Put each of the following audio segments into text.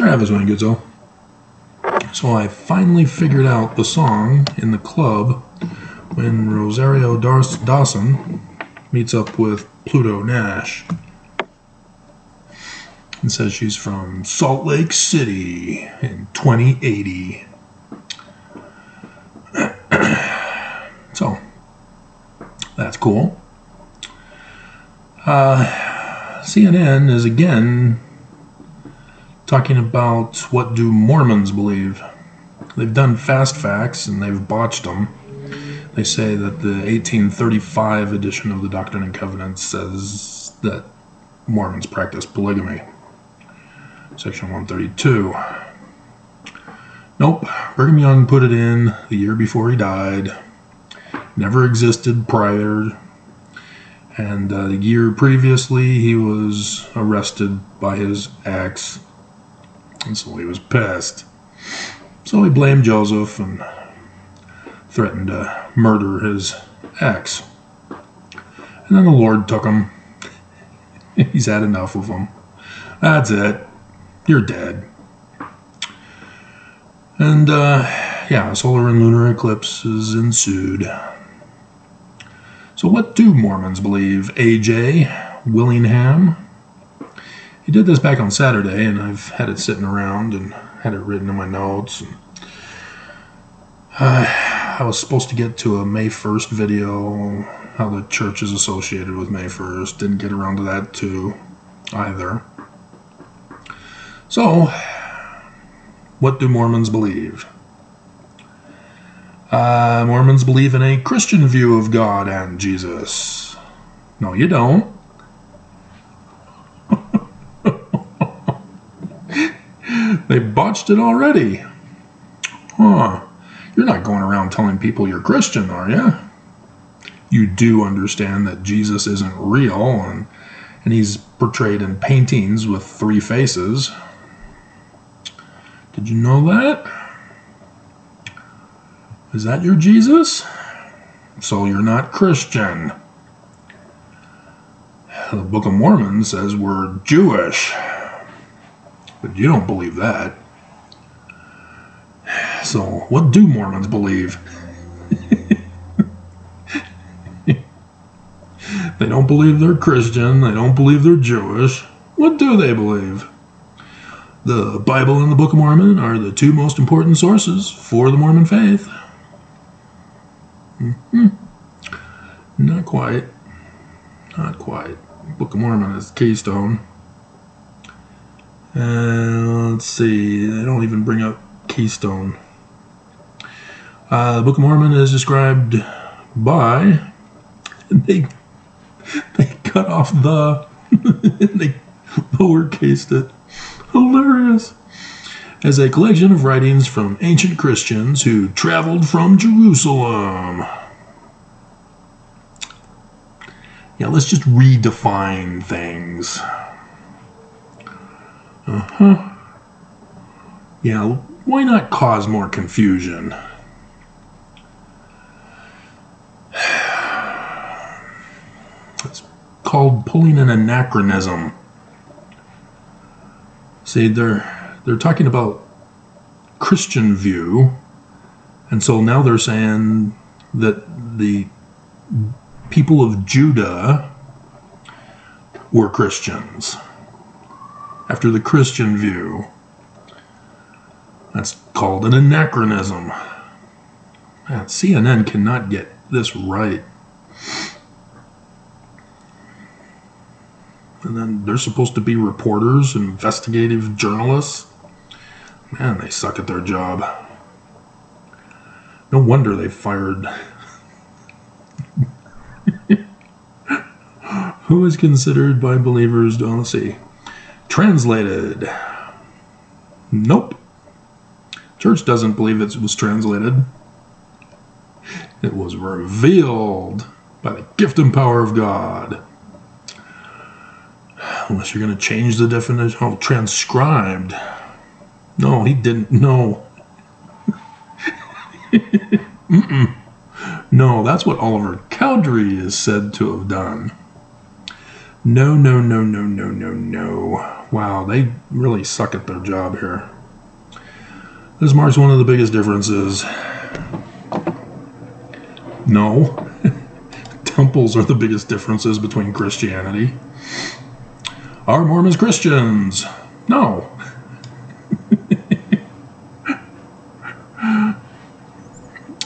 Travis Manguzzo. So I finally figured out the song in the club when Rosario Dawson meets up with Pluto Nash and says she's from Salt Lake City in 2080. So that's cool. CNN is again talking about what do Mormons believe. They've done fast facts and they've botched them. They say that the 1835 edition of the Doctrine and Covenants says that Mormons practice polygamy. Section 132. Nope, Brigham Young put it in the year before he died. Never existed prior. And the year previously he was arrested by his ex. And so he was pissed. So he blamed Joseph and threatened to murder his ex. And then the Lord took him. He's had enough of him. That's it. You're dead. And, solar and lunar eclipses ensued. So what do Mormons believe? A.J. Willingham. He did this back on Saturday, and I've had it sitting around and had it written in my notes. And, I was supposed to get to a May 1st video, how the church is associated with May 1st. Didn't get around to that too, either. So, what do Mormons believe? Mormons believe in a Christian view of God and Jesus. No, you don't. They botched it already. Huh. You're not going around telling people you're Christian, are you? You do understand that Jesus isn't real, and he's portrayed in paintings with 3 faces. Did you know that? Is that your Jesus? So you're not Christian. The Book of Mormon says we're Jewish. But you don't believe that. So what do Mormons believe? They don't believe they're Christian. They don't believe they're Jewish. What do they believe? The Bible and the Book of Mormon are the 2 most important sources for the Mormon faith. Not quite. Not quite. Book of Mormon is the keystone. Let's see. They don't even bring up keystone. The Book of Mormon is described by... They cut off the... they lowercased it. Hilarious. As a collection of writings from ancient Christians who traveled from Jerusalem. Yeah, let's just redefine things. Yeah, why not cause more confusion? It's called pulling an anachronism. See, they're talking about Christian view, and so now they're saying that the people of Judah were Christians after the Christian view. That's called an anachronism. Man, CNN cannot get this right. And then they're supposed to be reporters, investigative journalists. Man, they suck at their job. No wonder they fired. Who is considered by believers, let's see, translated. Nope. Church doesn't believe it was translated. It was revealed by the gift and power of God. Unless you're going to change the definition. Oh, transcribed. No, he didn't. No. No, that's what Oliver Cowdery is said to have done. No, no, no, no, no, no, no. Wow, they really suck at their job here. This marks one of the biggest differences. No. Temples are the biggest differences between Christianity. Are Mormons Christians? No.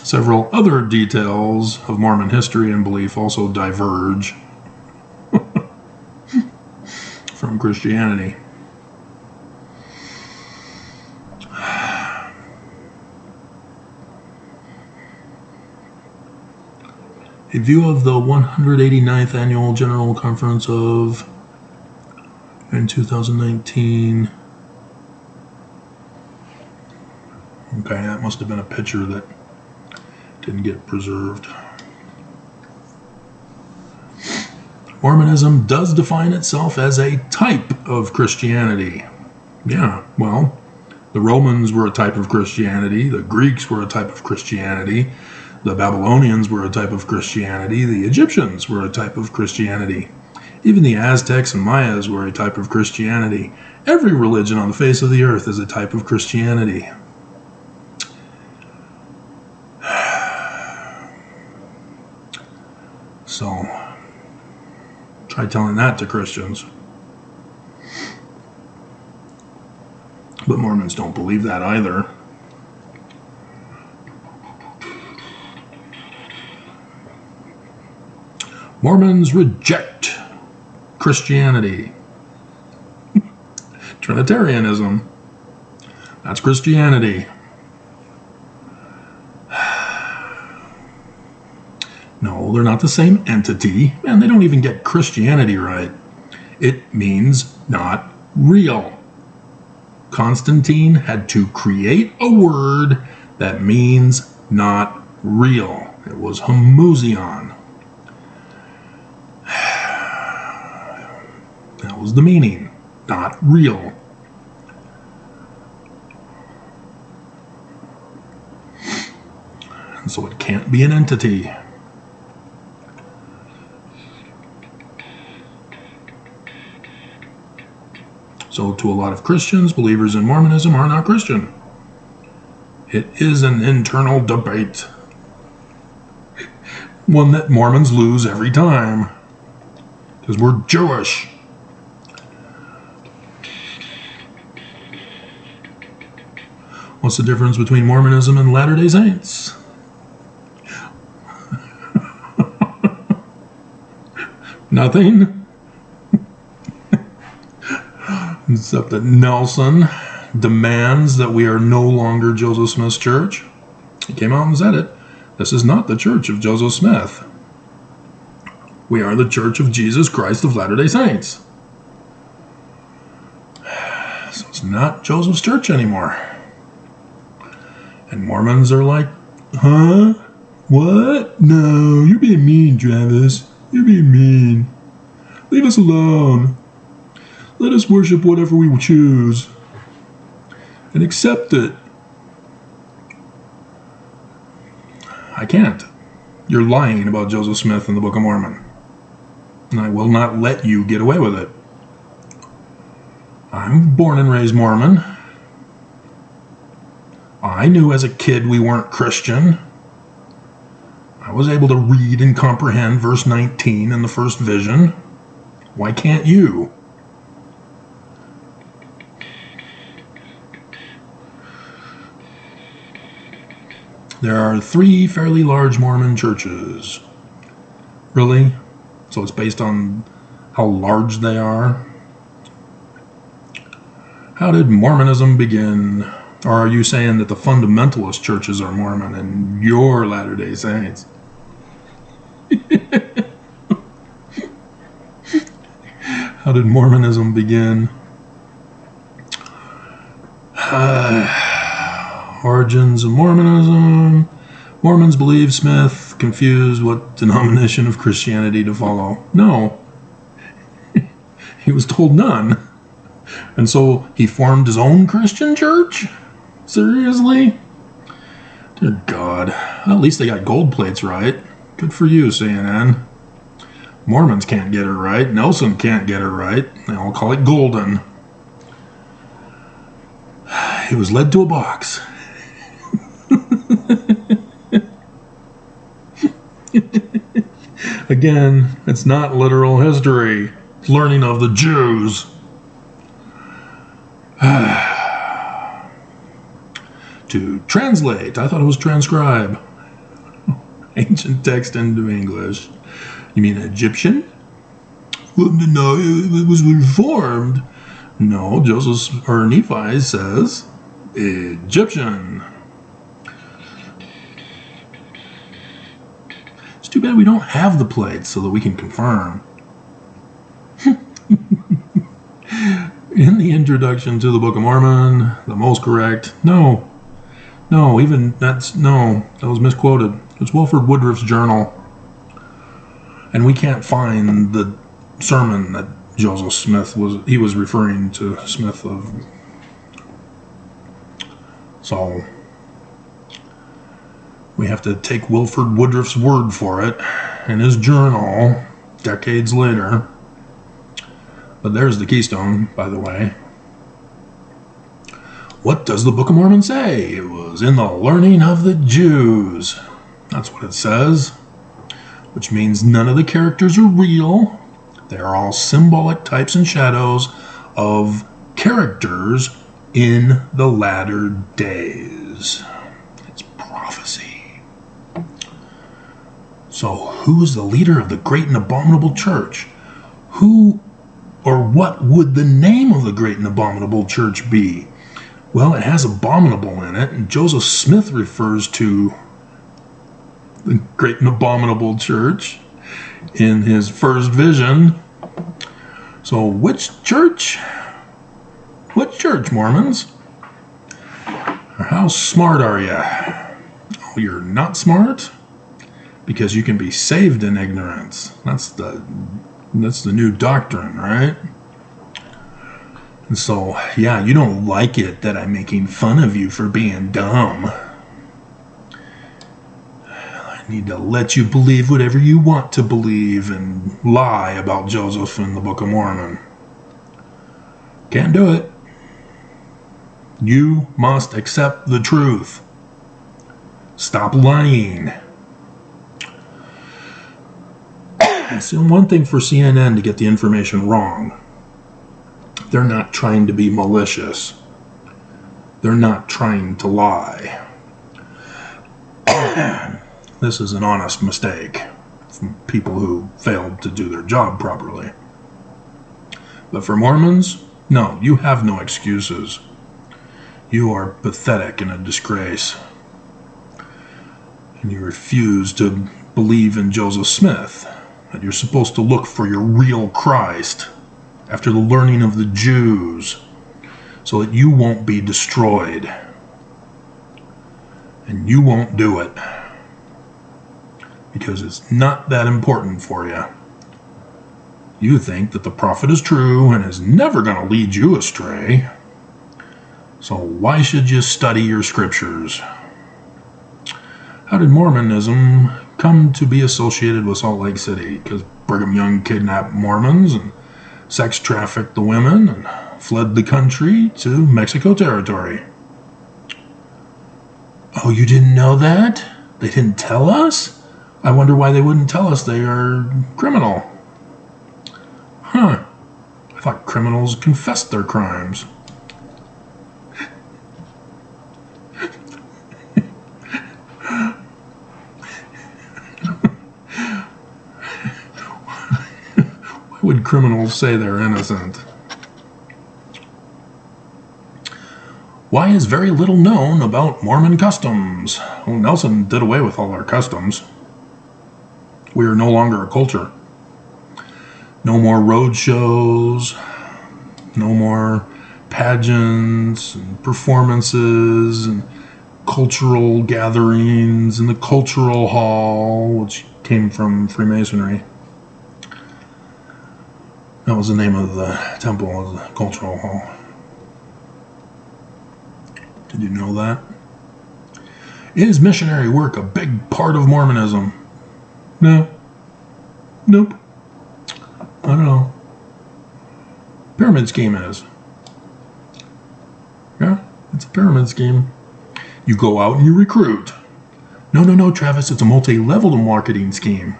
Several other details of Mormon history and belief also diverge from Christianity. A view of the 189th Annual General Conference in 2019. Okay, that must have been a picture that didn't get preserved. Mormonism does define itself as a type of Christianity. Yeah, well, the Romans were a type of Christianity, the Greeks were a type of Christianity, the Babylonians were a type of Christianity, the Egyptians were a type of Christianity. Even the Aztecs and Mayas were a type of Christianity. Every religion on the face of the earth is a type of Christianity. So, try telling that to Christians. But Mormons don't believe that either. Mormons reject Christianity. Trinitarianism. That's Christianity. No, they're not the same entity. Man, they don't even get Christianity right. It means not real. Constantine had to create a word that means not real. It was homoousion. That was the meaning. Not real. And so it can't be an entity. So to a lot of Christians, believers in Mormonism are not Christian. It is an internal debate. One that Mormons lose every time. Because we're Jewish. What's the difference between Mormonism and Latter-day Saints? Nothing. Except that Nelson demands that we are no longer Joseph Smith's church. He came out and said it. This is not the church of Joseph Smith. We are the Church of Jesus Christ of Latter-day Saints. So it's not Joseph's church anymore. And Mormons are like, huh? What? No, you're being mean, Travis. You're being mean. Leave us alone. Let us worship whatever we choose. And accept it. I can't. You're lying about Joseph Smith and the Book of Mormon. And I will not let you get away with it. I'm born and raised Mormon. I knew as a kid we weren't Christian. I was able to read and comprehend verse 19 in the first vision. Why can't you? There are 3 fairly large Mormon churches. Really? So it's based on how large they are? How did Mormonism begin? Or are you saying that the fundamentalist churches are Mormon and you're Latter-day Saints? How did Mormonism begin? Origins of Mormonism. Mormons believe Smith confused what denomination of Christianity to follow. No. He was told none. And so he formed his own Christian church? Seriously? Dear God. At least they got gold plates right. Good for you, CNN. Mormons can't get it right. Nelson can't get it right. They all call it golden. He was led to a box. Again, it's not literal history. It's learning of the Jews. To translate, I thought it was transcribe. Ancient text into English. You mean Egyptian? Well, no, it was reformed. No, Joseph or Nephi says Egyptian. It's too bad we don't have the plates so that we can confirm. In the introduction to the Book of Mormon, the most correct. No, that was misquoted. It's Wilford Woodruff's journal. And we can't find the sermon that Joseph Smith was referring to Smith of. So we have to take Wilford Woodruff's word for it in his journal decades later. But there's the keystone, by the way. What does the Book of Mormon say? It was in the learning of the Jews. That's what it says. Which means none of the characters are real. They are all symbolic types and shadows of characters in the latter days. It's prophecy. So who is the leader of the great and abominable church? Who or what would the name of the great and abominable church be? Well, it has abominable in it, and Joseph Smith refers to the great and abominable church in his first vision. So which church? Which church, Mormons? Or how smart are you? Oh, you're not smart? Because you can be saved in ignorance. That's the new doctrine, right? And so, yeah, you don't like it that I'm making fun of you for being dumb. I need to let you believe whatever you want to believe and lie about Joseph and the Book of Mormon. Can't do it. You must accept the truth. Stop lying. It's one thing for CNN to get the information wrong. They're not trying to be malicious. They're not trying to lie. This is an honest mistake from people who failed to do their job properly. But for Mormons, no, you have no excuses. You are pathetic and a disgrace. And you refuse to believe in Joseph Smith, that you're supposed to look for your real Christ after the learning of the Jews, so that you won't be destroyed. And you won't do it, because it's not that important for you. You think that the prophet is true and is never going to lead you astray. So why should you study your scriptures? How did Mormonism come to be associated with Salt Lake City? Because Brigham Young kidnapped Mormons and sex trafficked the women and fled the country to Mexico territory. Oh, you didn't know that? They didn't tell us? I wonder why they wouldn't tell us they are criminal. Huh. I thought criminals confessed their crimes. Why would criminals say they're innocent? Why is very little known about Mormon customs? Well, Nelson did away with all our customs. We are no longer a culture. No more road shows, no more pageants and performances and cultural gatherings in the cultural hall, which came from Freemasonry. That was the name of the temple, the cultural hall. Did you know that? Is missionary work a big part of Mormonism? No. Nope. don't know. Pyramid scheme is. Yeah, it's a pyramid scheme. You go out and you recruit. No, Travis, it's a multi-level marketing scheme.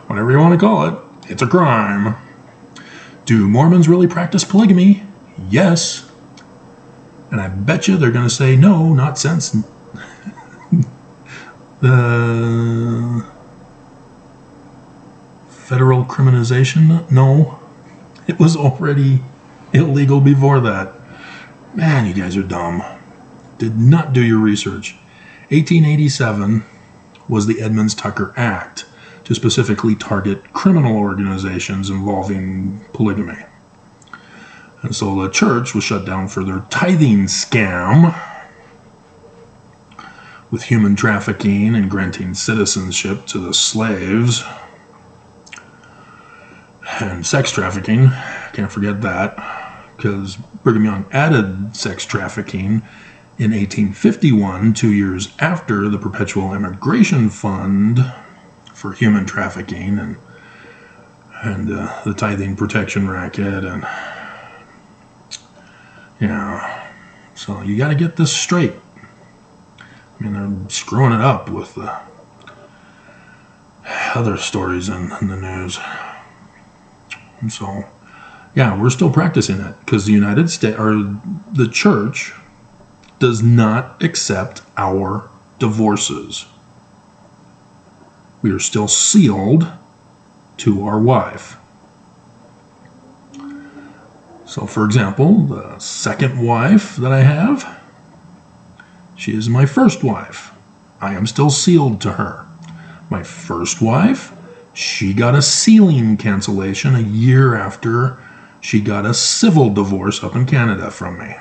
Whatever you want to call it, it's a crime. Do Mormons really practice polygamy? Yes. And I bet you they're going to say no, not since the federal criminalization. No, it was already illegal before that. Man, you guys are dumb. Did not do your research. 1887 was the Edmunds-Tucker Act to specifically target criminal organizations involving polygamy. And so the church was shut down for their tithing scam with human trafficking and granting citizenship to the slaves. And sex trafficking, can't forget that, because Brigham Young added sex trafficking in 1851, 2 years after the Perpetual Immigration Fund for human trafficking and the tithing protection racket. And yeah, so you got to get this straight. I mean, they're screwing it up with the other stories in the news. And so, yeah, we're still practicing it because the United States, or the church, does not accept our divorces. We are still sealed to our wife. So, for example, the second wife that I have, she is my first wife. I am still sealed to her. My first wife, she got a sealing cancellation a year after she got a civil divorce up in Canada from me.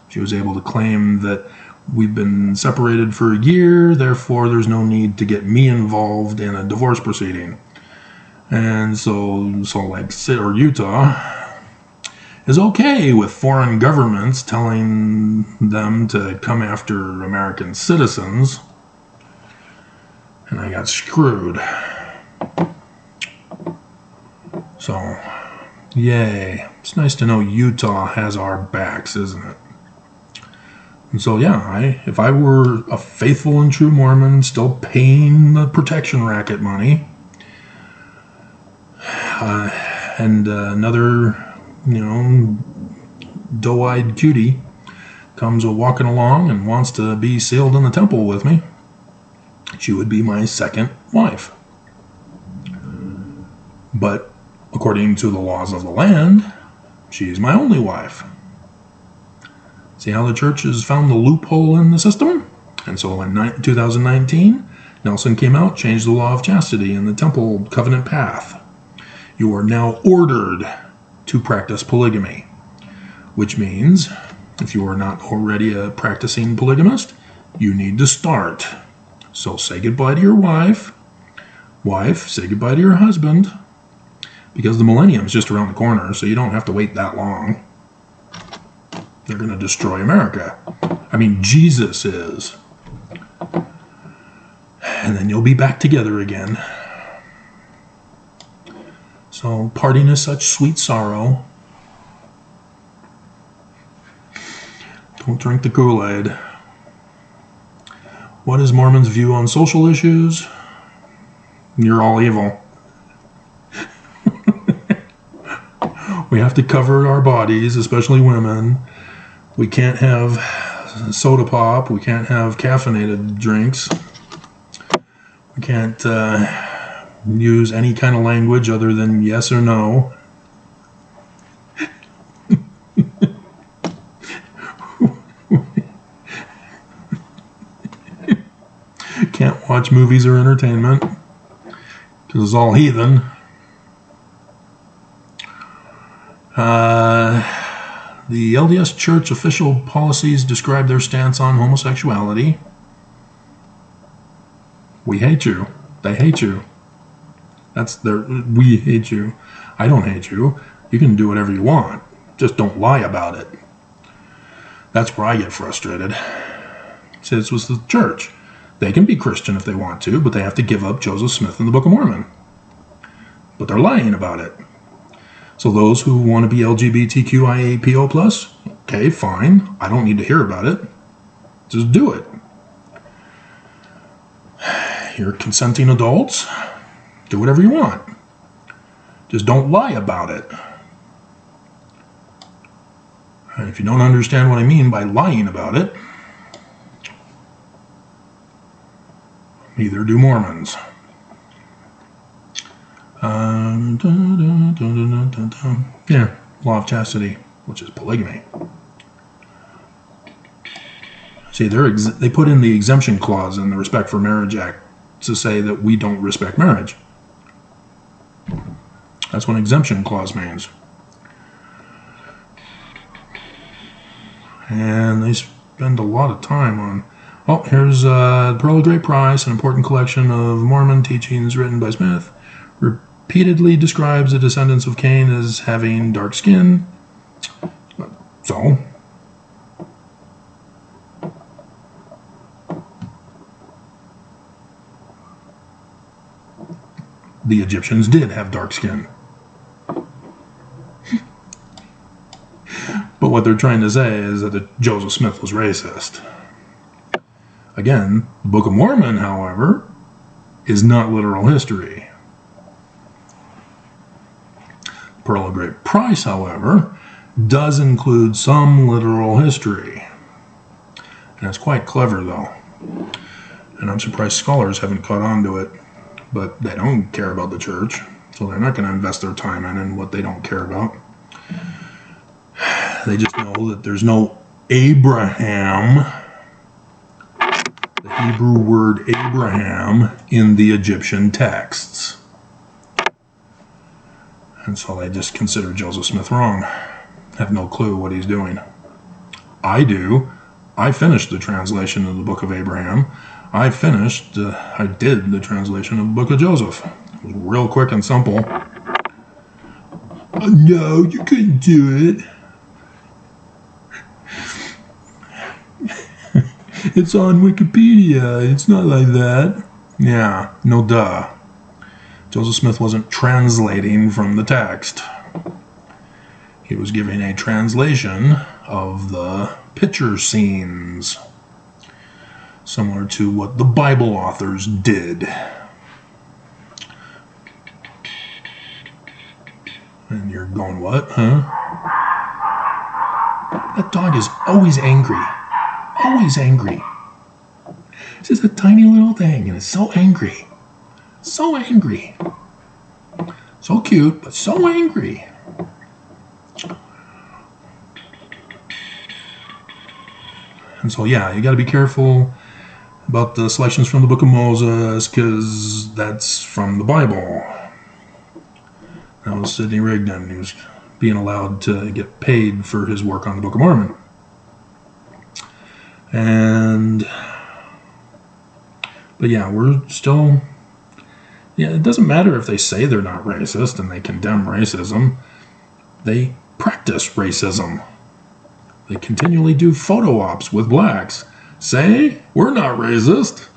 She was able to claim that we've been separated for a year, therefore there's no need to get me involved in a divorce proceeding. And so like Utah is okay with foreign governments telling them to come after American citizens. And I got screwed. So, yay. It's nice to know Utah has our backs, isn't it? And so, yeah, if I were a faithful and true Mormon, still paying the protection racket money, and another, doe-eyed cutie comes walking along and wants to be sealed in the temple with me, she would be my second wife. But according to the laws of the land, she's my only wife. See how the church has found the loophole in the system? And so in 2019, Nelson came out, changed the law of chastity in the temple covenant path. You are now ordered to practice polygamy, which means if you are not already a practicing polygamist, you need to start. So say goodbye to your wife. Wife, say goodbye to your husband, because the millennium is just around the corner, so you don't have to wait that long. They're going to destroy America. I mean, Jesus is. And then you'll be back together again. So parting is such sweet sorrow. Don't drink the Kool-Aid. What is Mormon's view on social issues? You're all evil. We have to cover our bodies, especially women. We can't have soda pop. We can't have caffeinated drinks. We can't use any kind of language other than yes or no. Can't watch movies or entertainment because it's all heathen. The LDS Church official policies describe their stance on homosexuality. We hate you. They hate you. That's their, we hate you. I don't hate you. You can do whatever you want. Just don't lie about it. That's where I get frustrated. See, this was the church. They can be Christian if they want to, but they have to give up Joseph Smith and the Book of Mormon. But they're lying about it. So those who want to be LGBTQIAPO+, okay, fine. I don't need to hear about it. Just do it. You're consenting adults. Do whatever you want. Just don't lie about it. And if you don't understand what I mean by lying about it, neither do Mormons. Yeah, law of chastity, which is polygamy. See, they put in the exemption clause in the Respect for Marriage Act to say that we don't respect marriage. That's what an exemption clause means. And they spend a lot of time on... Oh, here's Pearl of Great Price, an important collection of Mormon teachings written by Smith. Repeatedly describes the descendants of Cain as having dark skin. So... the Egyptians did have dark skin. But what they're trying to say is that Joseph Smith was racist. Again, the Book of Mormon, however, is not literal history. Pearl of Great Price, however, does include some literal history. And it's quite clever, though. And I'm surprised scholars haven't caught on to it. But they don't care about the church, so they're not going to invest their time in what they don't care about. They just know that there's no Abraham, the Hebrew word Abraham, in the Egyptian texts. And so they just consider Joseph Smith wrong. Have no clue what he's doing. I do. I finished the translation of the Book of Abraham. I did the translation of the Book of Joseph. It was real quick and simple. No, you couldn't do it. It's on Wikipedia. It's not like that. Yeah, no duh. Joseph Smith wasn't translating from the text. He was giving a translation of the picture scenes, similar to what the Bible authors did. And you're going, what, huh? That dog is always angry. Always angry. It's just a tiny little thing, and it's so angry. So angry. So cute, but so angry. And so, yeah, you got to be careful about the selections from the Book of Moses, because that's from the Bible. That was Sidney Rigdon. He was being allowed to get paid for his work on the Book of Mormon. But yeah, we're still... Yeah, it doesn't matter if they say they're not racist and they condemn racism. They practice racism. They continually do photo ops with blacks. Say, we're not racist.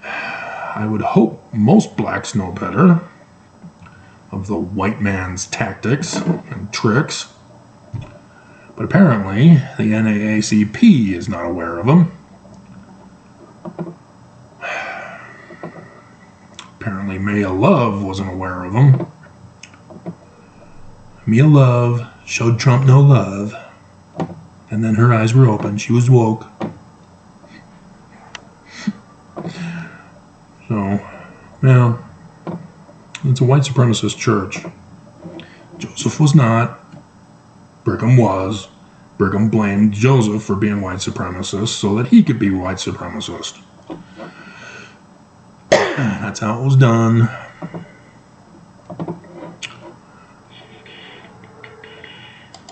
I would hope most blacks know better of the white man's tactics and tricks. But apparently, the NAACP is not aware of them. Apparently, Mia Love wasn't aware of them. Mia Love showed Trump no love, and then her eyes were open. She was woke. So, yeah, it's a white supremacist church. Joseph was not. Brigham was. Brigham blamed Joseph for being white supremacist so that he could be white supremacist. That's how it was done.